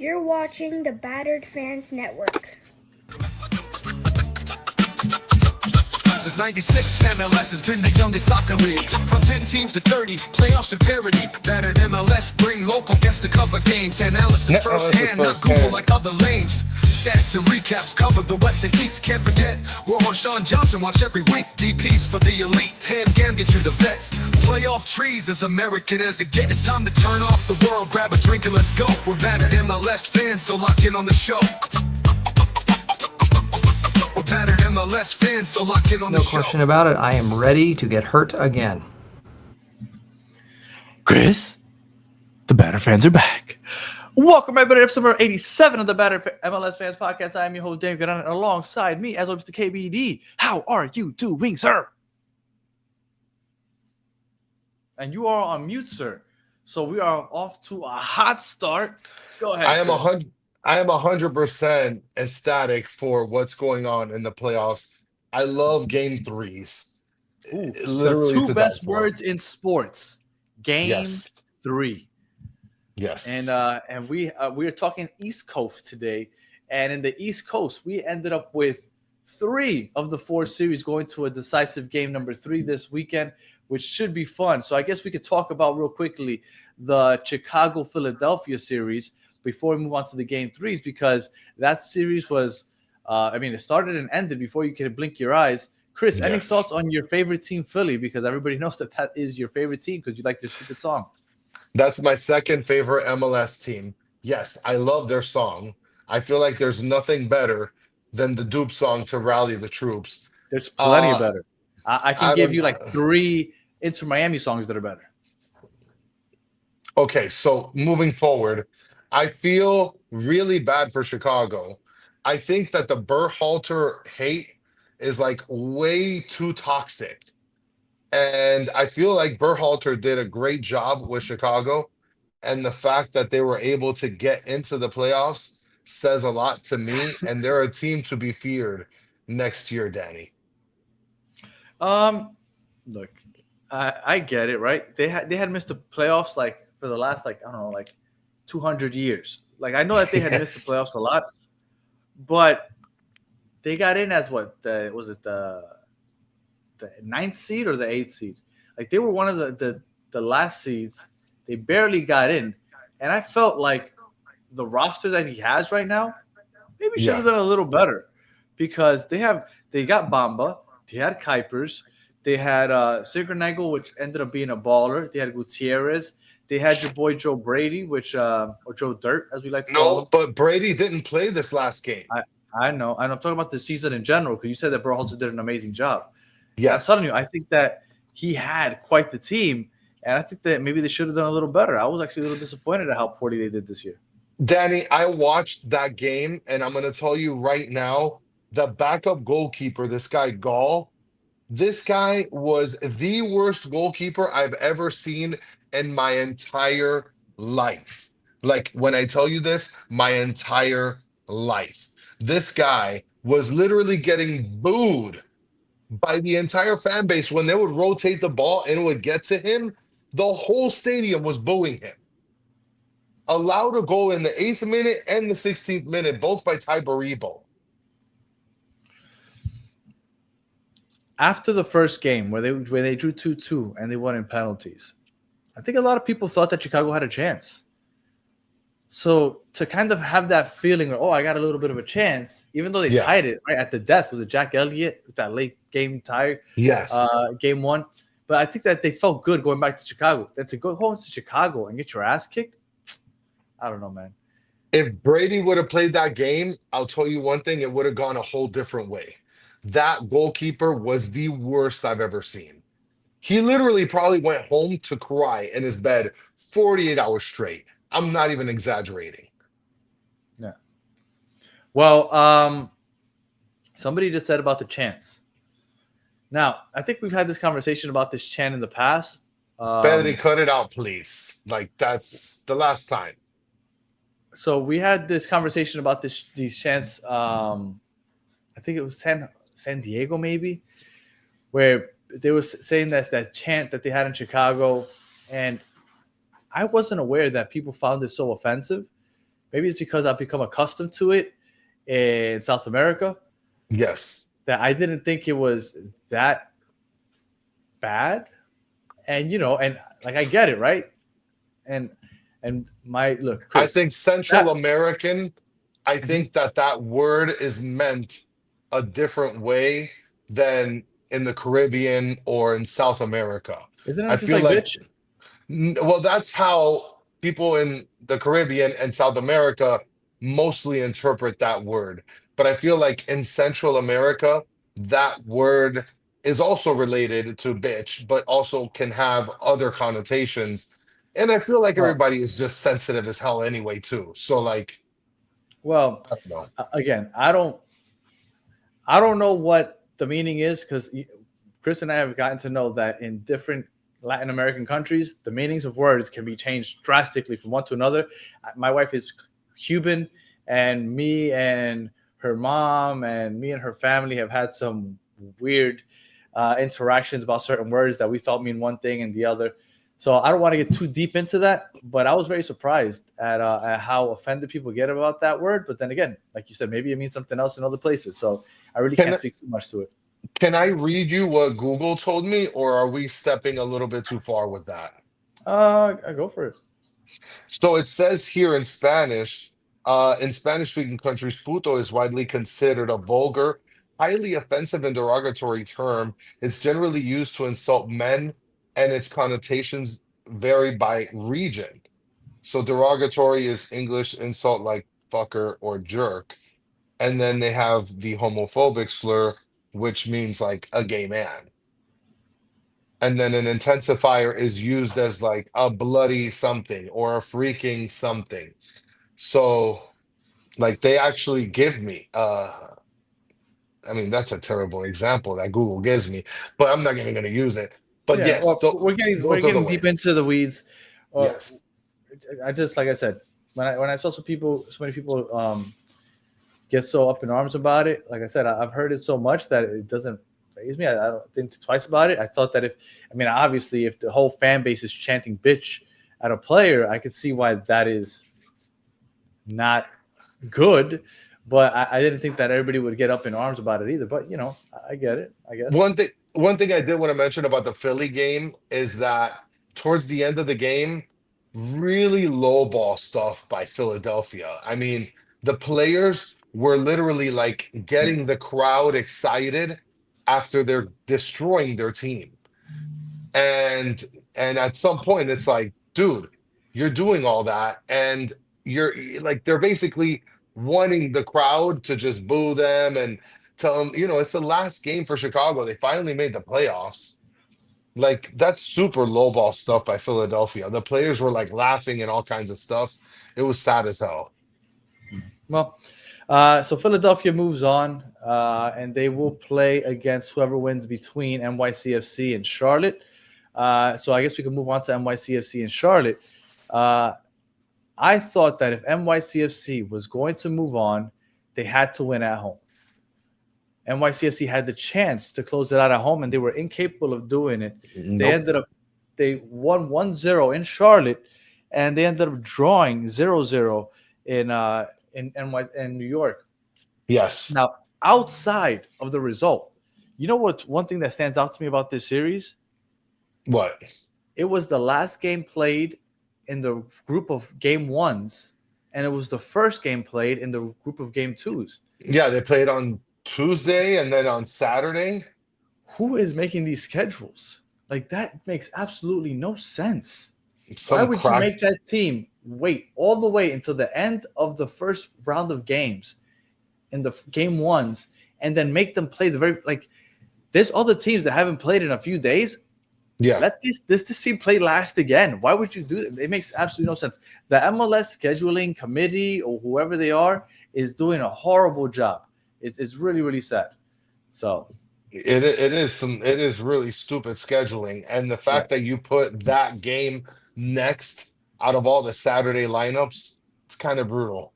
You're watching the Battered Fans Network. Since 96, MLS has been the youngest soccer league. From 10 teams to 30, playoffs and parity. Battered MLS bring local guests to cover games. Analysis firsthand, not Google like other lanes. Stats and recaps cover the West and East. Can't forget, we're on Sean Johnson, watch every week. DPs for the elite, 10 Gam get you the vets. Playoff trees as American as it gets. It's time to turn off the world, grab a drink and let's go. We're Battered MLS fans, so lock in on the show. Battered MLS fans, so lock in on No question about it. I am ready to get hurt again. Chris, the Battered fans are back. Welcome everybody to episode number 87 of the Battered MLS Fans Podcast. I am your host, Dave Garan, alongside me, as always, the KBD. How are you doing, sir? And you are on mute, sir. So we are off to a hot start. Go ahead. I am 100% ecstatic for what's going on in the playoffs. I love game threes. Ooh, Literally the two best words in sports. Game 3. Yes. And we are talking East Coast today. And in the East Coast, we ended up with 3 of the 4 series going to a decisive game number 3 this weekend, which should be fun. So I guess we could talk about real quickly the Chicago-Philadelphia series before we move on to the game 3s, because that series was, it started and ended before you could blink your eyes. Chris, any thoughts on your favorite team, Philly? Because everybody knows that is your favorite team because you like their stupid song. That's my second favorite MLS team. Yes, I love their song. I feel like there's nothing better than the Dupe song to rally the troops. There's plenty of better. I can give you like 3 Inter Miami songs that are better. Okay, so moving forward, I feel really bad for Chicago. I think that the Berhalter hate is like way too toxic. And I feel like Berhalter did a great job with Chicago. And the fact that they were able to get into the playoffs says a lot to me. And they're a team to be feared next year, Danny. Look, I get it, right? They had missed the playoffs like for the last 200 years. Like, I know that they had missed the playoffs a lot, but they got in as the 9th seed or the 8th seed? Like, they were one of the last seeds. They barely got in. And I felt like the roster that he has right now maybe should have done a little better, because they got Bamba, they had Kuipers, they had Sinkernagel, which ended up being a baller. They had Gutierrez. They had your boy Joe Brady, or Joe Dirt, as we like to call him. No, but Brady didn't play this last game. I know. I'm talking about the season in general, because you said that Berhalter did an amazing job. Yes. I'm telling you, I think that he had quite the team, and I think that maybe they should have done a little better. I was actually a little disappointed at how poorly they did this year. Danny, I watched that game, and I'm going to tell you right now, the backup goalkeeper, this guy Gall, this guy was the worst goalkeeper I've ever seen in my entire life. Like, when I tell you this, my entire life. This guy was literally getting booed by the entire fan base when they would rotate the ball and it would get to him. The whole stadium was booing him. Allowed a goal in the 8th minute and the 16th minute, both by Ty Baribo. After the first game, where they drew 2-2 and they won in penalties, I think a lot of people thought that Chicago had a chance. So to kind of have that feeling, I got a little bit of a chance, even though they tied it right at the death. Was it Jack Elliott with that late game tie? Yes. Game 1. But I think that they felt good going back to Chicago. Then to go home to Chicago and get your ass kicked, I don't know, man. If Brady would have played that game, I'll tell you one thing, it would have gone a whole different way. That goalkeeper was the worst I've ever seen. He literally probably went home to cry in his bed 48 hours straight. I'm not even exaggerating. Yeah. Well, somebody just said about the chance. Now, I think we've had this conversation about this chant in the past. Pedri, cut it out, please. Like, that's the last time. So we had this conversation about these chants. I think it was San Diego, maybe, where they were saying that chant that they had in Chicago, and I wasn't aware that people found it so offensive, maybe it's because I've become accustomed to it in South America Yes. that I didn't think it was that bad. And and like I get it, right? And my look, I Chris, think Central that American, I Mhm. think that that word is meant a different way than in the Caribbean or in South America. Isn't I it just feel like like, bitch? well, that's how people in the Caribbean and South America mostly interpret that word. But I feel like in Central America, that word is also related to bitch, but also can have other connotations. And I feel like Well, everybody is just sensitive as hell anyway, too. So, like, well, I don't know. again, I don't know what the meaning is because Chris and I have gotten to know that in different Latin American countries, the meanings of words can be changed drastically from one to another. My wife is Cuban, and me and her mom and me and her family have had some weird interactions about certain words that we thought mean one thing and the other. So I don't want to get too deep into that, but I was very surprised at how offended people get about that word. But then again, like you said, maybe it means something else in other places. So I really can't Can speak too much to it. can I read you what Google told me, or are we stepping a little bit too far with that? I go for it. So it says here in Spanish-speaking countries, puto is widely considered a vulgar, highly offensive and derogatory term. It's generally used to insult men, and its connotations vary by region. So derogatory is English insult like fucker or jerk. And then they have the homophobic slur, which means like a gay man. And then an intensifier is used as like a bloody something or a freaking something. So like they actually give me I mean that's a terrible example that Google gives me, but I'm not even gonna use it. But Yeah, yes, well, we're those are the getting deep ways. into the weeds. Uh, Yes. I just like I said when I saw so many people get so up in arms about it. Like I said, I've heard it so much that it doesn't phase me. I don't think twice about it. I thought that I mean, obviously, if the whole fan base is chanting "bitch" at a player, I could see why that is not good. But I didn't think that everybody would get up in arms about it either. But I get it. I guess. One thing I did want to mention about the Philly game is that towards the end of the game, really low ball stuff by Philadelphia. I mean, the players were literally like getting the crowd excited after they're destroying their team. And at some point it's like, dude, you're doing all that and you're like they're basically wanting the crowd to just boo them and tell them, it's the last game for Chicago. They finally made the playoffs. Like that's super lowball stuff by Philadelphia. The players were like laughing and all kinds of stuff. It was sad as hell. Well, so Philadelphia moves on, and they will play against whoever wins between NYCFC and Charlotte. So I guess we can move on to NYCFC and Charlotte. Uh, I thought that if NYCFC was going to move on, they had to win at home. NYCFC had the chance to close it out at home, and they were incapable of doing it. They Nope. ended up they won 1-0 in Charlotte, and they ended up drawing 0-0 in in New York. Yes. Now, outside of the result, you know what's one thing that stands out to me about this series? What? It was the last game played in the group of game ones, and it was the first game played in the group of game twos. Yeah, they played on Tuesday and then on Saturday. Who is making these schedules? Like that makes absolutely no sense. Why Some would you make cracked. that team wait all the way until the end of the first round of games in the game ones and then make them play the very like there's other teams that haven't played in a few days. Yeah. Let this team play last again. Why would you do it? It makes absolutely no sense. The MLS scheduling committee or whoever they are is doing a horrible job. It's really, really sad. So It is really stupid scheduling, and the yeah, fact that you put that game next out of all the Saturday lineups, it's kind of brutal.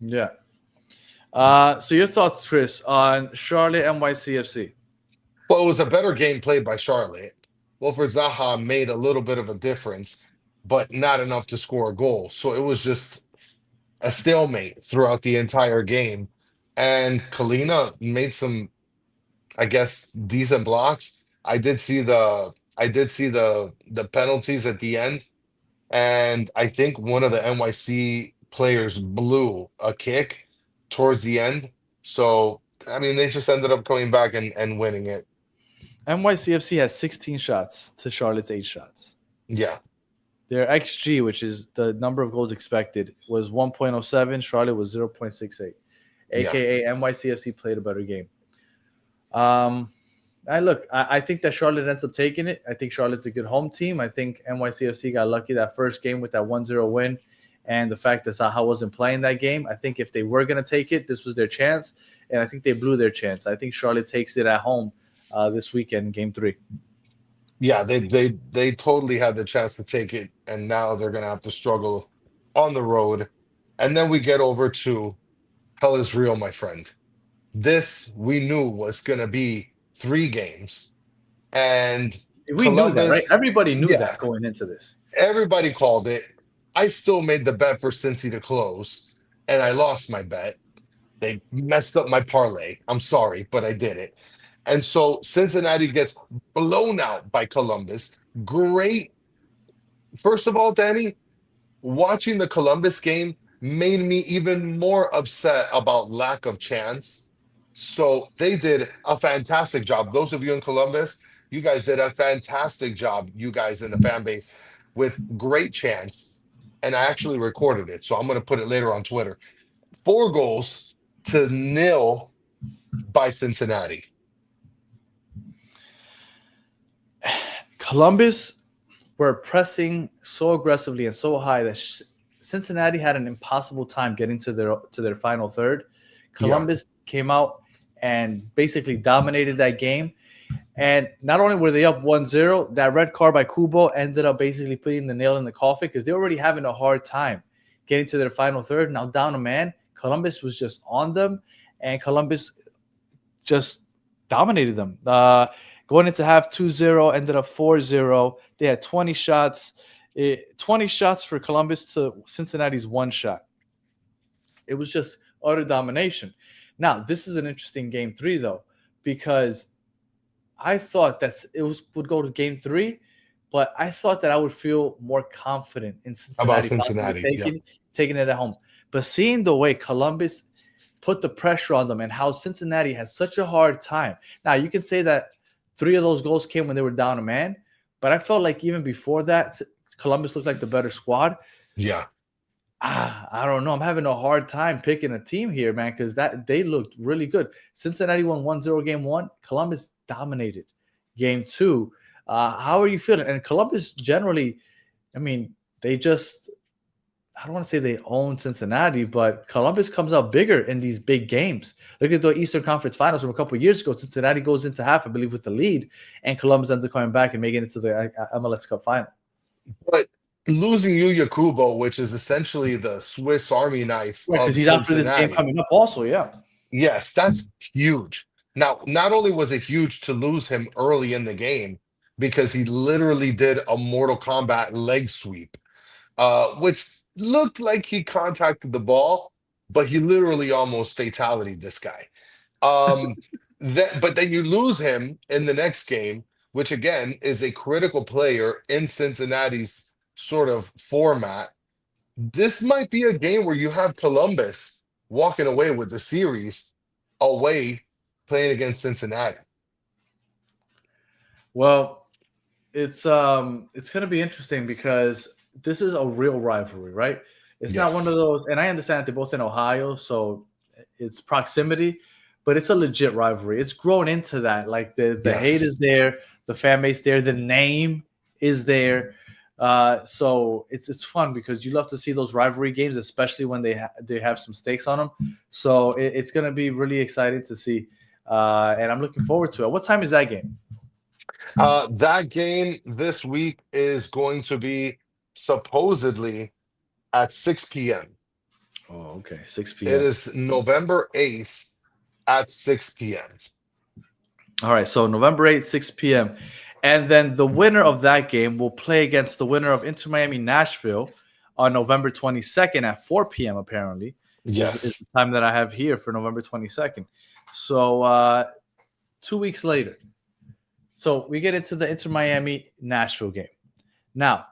yeah. So your thoughts, Chris, on Charlotte NYCFC? Well, it was a better game played by Charlotte. Wilfred Zaha made a little bit of a difference, but not enough to score a goal. So it was just a stalemate throughout the entire game. And Kalina made some, I guess, decent blocks. I did see the penalties at the end, and I think one of the NYC players blew a kick towards the end. So I mean, they just ended up coming back and winning it. NYCFC has 16 shots to Charlotte's 8 shots. Yeah, Their XG, which is the number of goals expected, was 1.07. Charlotte was 0.68, yeah. aka NYCFC played a better game. I think that Charlotte ends up taking it. I think Charlotte's a good home team. I think NYCFC got lucky that first game with that 1-0 win, and the fact that Zaha wasn't playing that game. I think if they were going to take it, this was their chance, and I think they blew their chance. I think Charlotte takes it at home this weekend, game 3. Yeah, they totally had the chance to take it, and now they're gonna have to struggle on the road. And then we get over to Hell is Real, my friend. This we knew was gonna be 3 games, and We knew that, right? Columbus, Everybody knew yeah, that going into this. everybody called it. I still made the bet for Cincy to close, and I lost my bet. They messed up my parlay. I'm sorry, but I did it. And so Cincinnati gets blown out by Columbus. Great. First of all, Danny, watching the Columbus game made me even more upset about lack of chance. So they did a fantastic job. Those of you in Columbus, you guys did a fantastic job, you guys in the fan base, with great chance. And I actually recorded it. So I'm going to put it later on Twitter. 4 goals to 0 by Cincinnati. Columbus were pressing so aggressively and so high that Cincinnati had an impossible time getting to their final third. Columbus came out and basically dominated that game. And not only were they up 1-0, that red card by Kubo ended up basically putting the nail in the coffin because they were already having a hard time getting to their final third. Now down a man, Columbus was just on them, and Columbus just dominated them. Going into half 2-0, ended up 4-0. They had 20 shots. 20 shots for Columbus to Cincinnati's 1 shot. It was just utter domination. Now, this is an interesting game 3, though, because I thought that would go to game 3, but I thought that I would feel more confident in Cincinnati. About Cincinnati, taking it at home. But seeing the way Columbus put the pressure on them and how Cincinnati has such a hard time. Now, you can say that 3 of those goals came when they were down a man, but I felt like even before that, Columbus looked like the better squad. Yeah. I don't know. I'm having a hard time picking a team here, man, because they looked really good. Cincinnati won 1-0 game 1. Columbus dominated game 2. How are you feeling? And Columbus generally, I mean, they just, I don't want to say they own Cincinnati, but Columbus comes out bigger in these big games. Look at the Eastern Conference Finals from a couple of years ago. Cincinnati goes into half, I believe, with the lead, and Columbus ends up coming back and making it to the MLS Cup final. But losing Yuya Kubo, which is essentially the Swiss Army knife Because he's out for this game coming up also, yeah. Yes, that's huge. Now, not only was it huge to lose him early in the game, because he literally did a Mortal Kombat leg sweep, which looked like he contacted the ball, but he literally almost fatality'd this guy. But then you lose him in the next game, which again is a critical player in Cincinnati's sort of format. This might be a game where you have Columbus walking away with the series away playing against Cincinnati. Well, it's going to be interesting because this is a real rivalry, right? It's not one of those, and I understand that they're both in Ohio, so it's proximity, but it's a legit rivalry. It's grown into that. Like the hate is there, the fan base there, the name is there. So it's fun because you love to see those rivalry games, especially when they have some stakes on them. So it's going to be really exciting to see, and I'm looking forward to it. What time is that game? That game this week is going to be supposedly at 6 p.m. Oh, okay, 6 p.m. It is November 8th at 6 p.m. All right, so November 8th, 6 p.m. And then the winner of that game will play against the winner of Inter Miami Nashville on November 22nd at 4 p.m. Apparently, is Yes. the time that I have here for November 22nd. So 2 weeks later, so we get into the Inter Miami Nashville game. Now,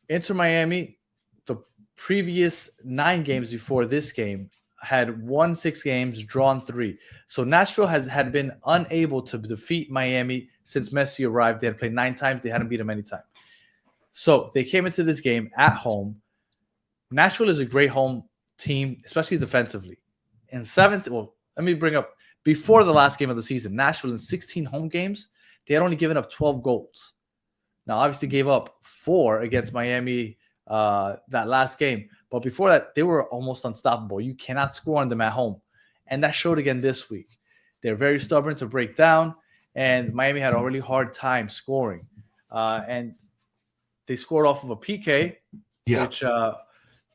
Inter Miami, the previous 9 games before this game, had won 6 games, drawn 3. So Nashville had been unable to defeat Miami since Messi arrived. They had played 9 times. They hadn't beat him any time. So they came into this game at home. Nashville is a great home team, especially defensively. In 17, well, let me bring up before the last game of the season, Nashville in 16 home games, they had only given up 12 goals. Now, obviously, gave up 4 against Miami that last game. But before that, they were almost unstoppable. You cannot score on them at home. And that showed again this week. They're very stubborn to break down, and Miami had a really hard time scoring. And they scored off of a PK, which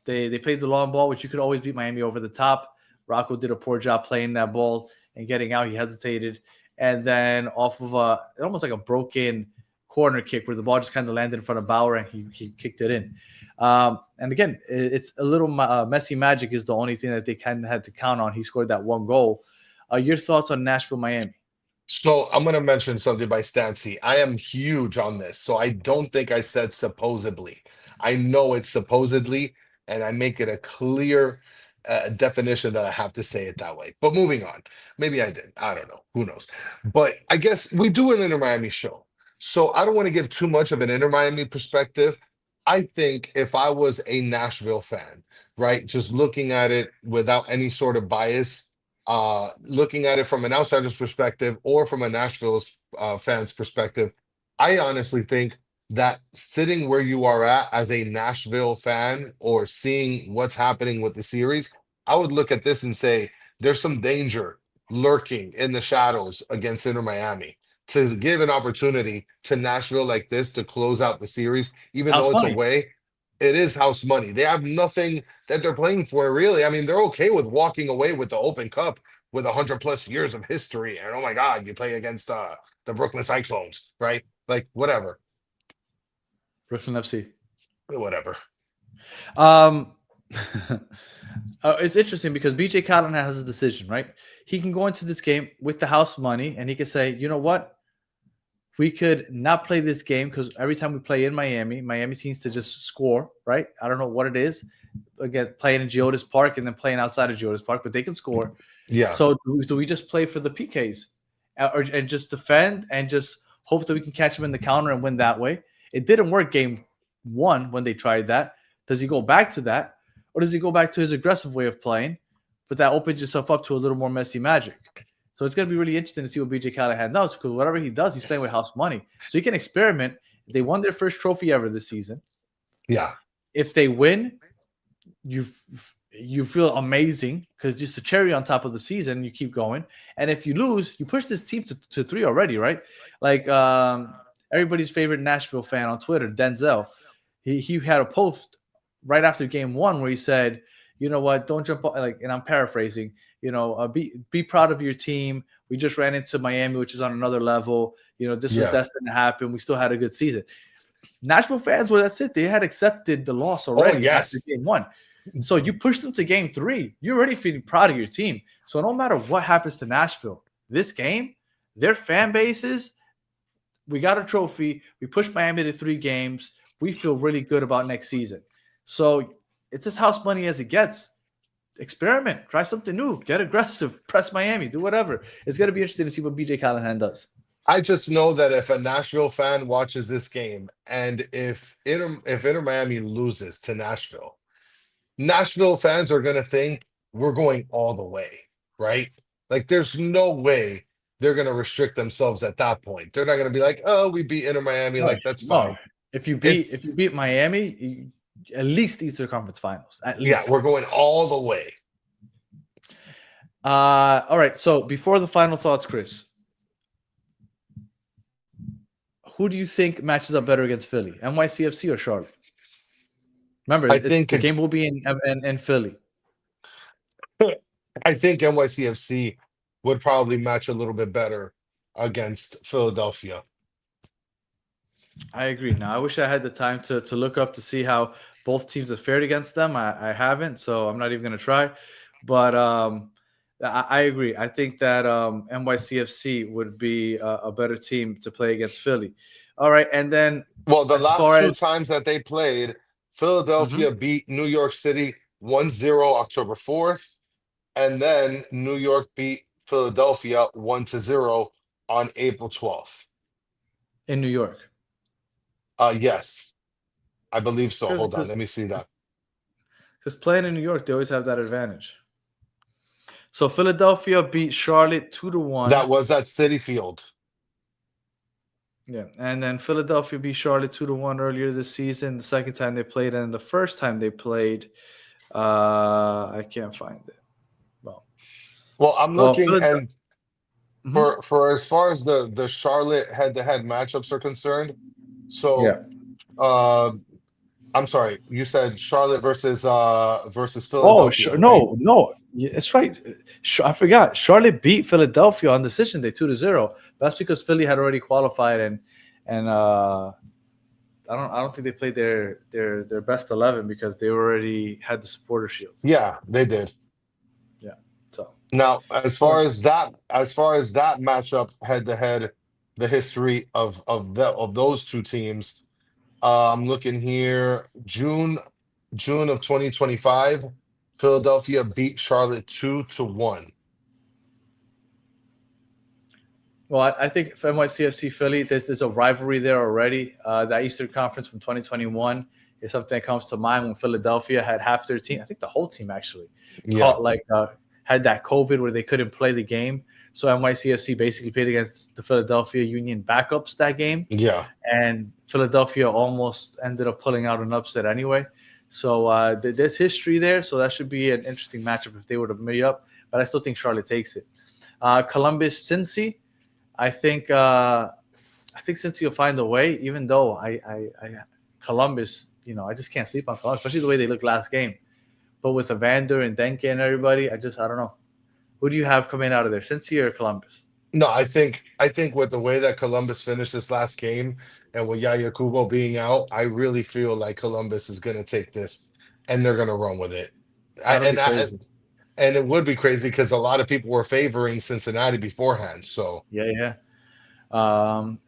they played the long ball, which you could always beat Miami over the top. Rocco did a poor job playing that ball and getting out. He hesitated. And then off of almost like a broken corner kick where the ball just kind of landed in front of Bauer and he kicked it in. And again, it's a little Messi magic is the only thing that they kind of had to count on. He scored that 1 goal. Your thoughts on Nashville, Miami? So I'm going to mention something by Stancy. I am huge on this. So I don't think I said supposedly. I know it's supposedly, and I make it a clear definition that I have to say it that way. But moving on. Maybe I did. I don't know. Who knows? But I guess we do an Inter Miami show. So I don't want to give too much of an Inter Miami perspective. I think if I was a Nashville fan, right, just looking at it without any sort of bias, looking at it from an outsider's perspective or from a Nashville fan's perspective, I honestly think that sitting where you are at as a Nashville fan or seeing what's happening with the series, I would look at this and say there's some danger lurking in the shadows against Inter Miami. To give an opportunity to Nashville like this to close out the series, even House though it's money. away, it is house money. They have nothing that they're playing for, really. I mean, they're okay with walking away with the Open Cup with 100+ years of history. And oh my God, you play against the Brooklyn Cyclones, right? Like, whatever. Brooklyn FC. Whatever. It's interesting because BJ Callahan has a decision, right? He can go into this game with the house money and he can say, you know what? We could not play this game because every time we play in Miami, Miami seems to just score, right? I don't know what it is. Again, playing in Geodis Park and then playing outside of Geodis Park, but they can score. Yeah. So do we just play for the PKs and just defend and just hope that we can catch them in the counter and win that way? It didn't work game 1 when they tried that. Does he go back to that? Or does he go back to his aggressive way of playing? But that opens yourself up to a little more Messi magic. So it's going to be really interesting to see what BJ Callahan does because whatever he does, he's playing with house money. So he can experiment. They won their first trophy ever this season. Yeah. If they win, you feel amazing because just a cherry on top of the season, you keep going. And if you lose, you push this team to 3 already, right? Like everybody's favorite Nashville fan on Twitter, Denzel, he had a post right after game 1 where he said, you know what, don't jump like, and I'm paraphrasing, be proud of your team. We just ran into Miami, which is on another level. This was destined to happen. We still had a good season. Nashville fans, well, that's it. They had accepted the loss already after game 1. So you pushed them to game 3. You're already feeling proud of your team. So no matter what happens to Nashville, this game, their fan bases, we got a trophy. We pushed Miami to 3 games. We feel really good about next season. So it's as house money as it gets. Experiment. Try something new. Get aggressive. Press Miami. Do whatever. It's going to be interesting to see what BJ Callahan does. I just know that if a Nashville fan watches this game and if Inter Miami loses to Nashville fans are going to think we're going all the way, right? Like there's no way they're going to restrict themselves at that point. They're not going to be like, oh, we beat Inter Miami. Like that's fine. No. If you beat Miami, at least Eastern Conference Finals. At least. Yeah, we're going all the way. All right. So before the final thoughts, Chris, who do you think matches up better against Philly? NYCFC or Charlotte? Remember, I think the game will be in Philly. I think NYCFC would probably match a little bit better against Philadelphia. I agree. Now, I wish I had the time to look up to see how both teams have fared against them. I haven't, so I'm not even going to try. But I agree. I think that NYCFC would be a better team to play against Philly. All right, and then Well, the as last far two as times that they played, Mhm. Philadelphia beat New York City 1-0 October 4th, and then New York beat Philadelphia 1-0 on April 12th. in New York, Yes, I believe so. because Hold on, let me see that. playing in New York, they always have that advantage. So Philadelphia beat Charlotte 2-1. That was at City Field. Yeah, and then Philadelphia beat Charlotte 2-1 earlier this season. The second time they played, and the first time they played, I can't find it. Well, Well, I'm well, looking, Philadelphia. and for as far as the Charlotte head-to-head matchups are concerned, Yeah. so uh I'm sorry, you said Charlotte versus Oh, Philadelphia, right? no, no, yeah, that's right. I forgot. Charlotte beat Philadelphia on decision day 2-0. That's because Philly had already qualified, and I don't think they played their best 11 because they already had the supporter shield. Yeah, they did. Yeah. So Now, yeah. as far as that matchup head to head, the history of those two teams, I'm looking here. June of 2025, Philadelphia beat Charlotte 2-1. Well, I think for NYCFC Philly, there's a rivalry there already. That Eastern Conference from 2021 is something that comes to mind when Philadelphia had half their team. I think the whole team actually Yeah, caught had that COVID where they couldn't play the game. So NYCFC basically played against the Philadelphia Union backups that game, yeah. and Philadelphia almost ended up pulling out an upset anyway. So there's history there. So that should be an interesting matchup if they were to meet up. But I still think Charlotte takes it. Columbus Cincy. I think since you'll find a way, even though I Columbus, I just can't sleep on Columbus, especially the way they looked last game. But with Evander and Denke and everybody, I don't know. Who do you have coming out of there, Cincy or Columbus? No, I think with the way that Columbus finished this last game and with Yaya Kubo being out, I really feel like Columbus is going to take this and they're going to run with it. I, That'll be and I, crazy. and it would be crazy because a lot of people were favoring Cincinnati beforehand. So Yeah, yeah.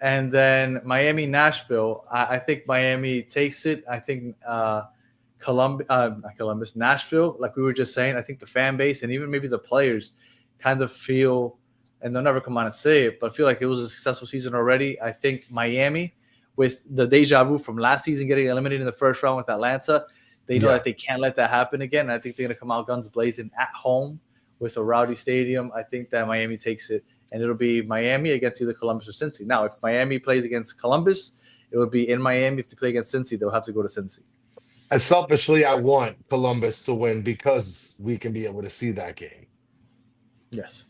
And then Miami, Nashville. I think Miami takes it. I think not Columbus, Nashville. Like we were just saying, I think the fan base and even maybe the players kind of feel, and they'll never come on and say it, but feel like it was a successful season already. I think Miami, with the deja vu from last season getting eliminated in the first round with Atlanta, they know yeah, that they can't let that happen again. And I think they're going to come out guns blazing at home with a rowdy stadium. I think that Miami takes it, and it'll be Miami against either Columbus or Cincy. Now, if Miami plays against Columbus, it would be in Miami. If they play against Cincy, they'll have to go to Cincy. and selfishly, I want Columbus to win because we can be able to see that game. Yes.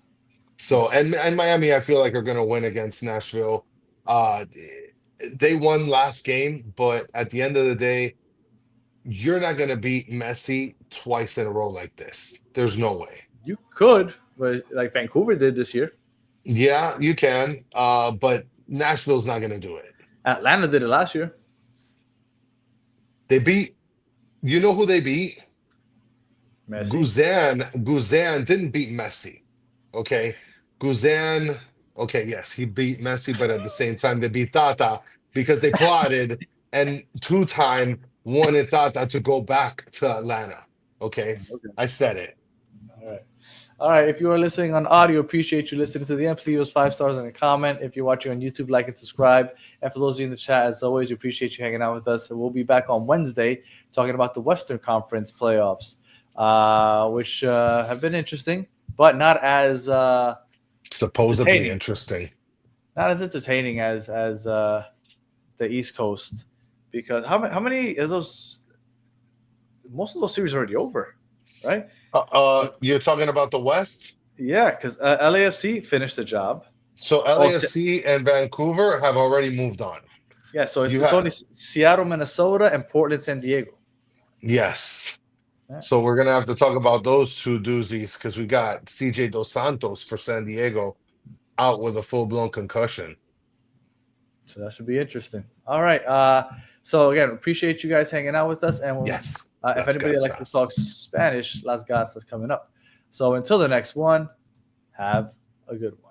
So and Miami, I feel like are going to win against Nashville. Uh, they won last game, but at the end of the day, you're not going to beat Messi twice in a row like this. There's no way. You could, but like Vancouver did this year. Yeah, you can, but Nashville's not going to do it. Atlanta did it last year. They beat. You know who they beat? Messi. Guzan didn't beat Messi. Okay. Guzan, okay, yes, he beat Messi, but at the same time, they beat Tata because they plotted and two-time wanted Tata to go back to Atlanta. Okay. Okay. I said it. All right. All right. If you are listening on audio, appreciate you listening to the end. Please leave us 5 stars and a comment. If you're watching on YouTube, like and subscribe. And for those of you in the chat, as always, we appreciate you hanging out with us. And we'll be back on Wednesday talking about the Western Conference playoffs, which have been interesting, but not as Supposedly entertaining. interesting. Not as entertaining as the East Coast, because how many of those? Most of those series are already over, right? You're talking about the West? Yeah, because LAFC finished the job. So Oh, LAFC and Vancouver have already moved on. yeah. So You it's have only Seattle, Minnesota, and Portland, San Diego. yes. Yeah. So we're gonna have to talk about those two doozies because we got CJ Dos Santos for San Diego out with a full-blown concussion. So that should be interesting. All right. So again, appreciate you guys hanging out with us. And Yes. if Las anybody likes to Gatas. talk Spanish, Las Gatas is coming up. So until the next one, have a good one.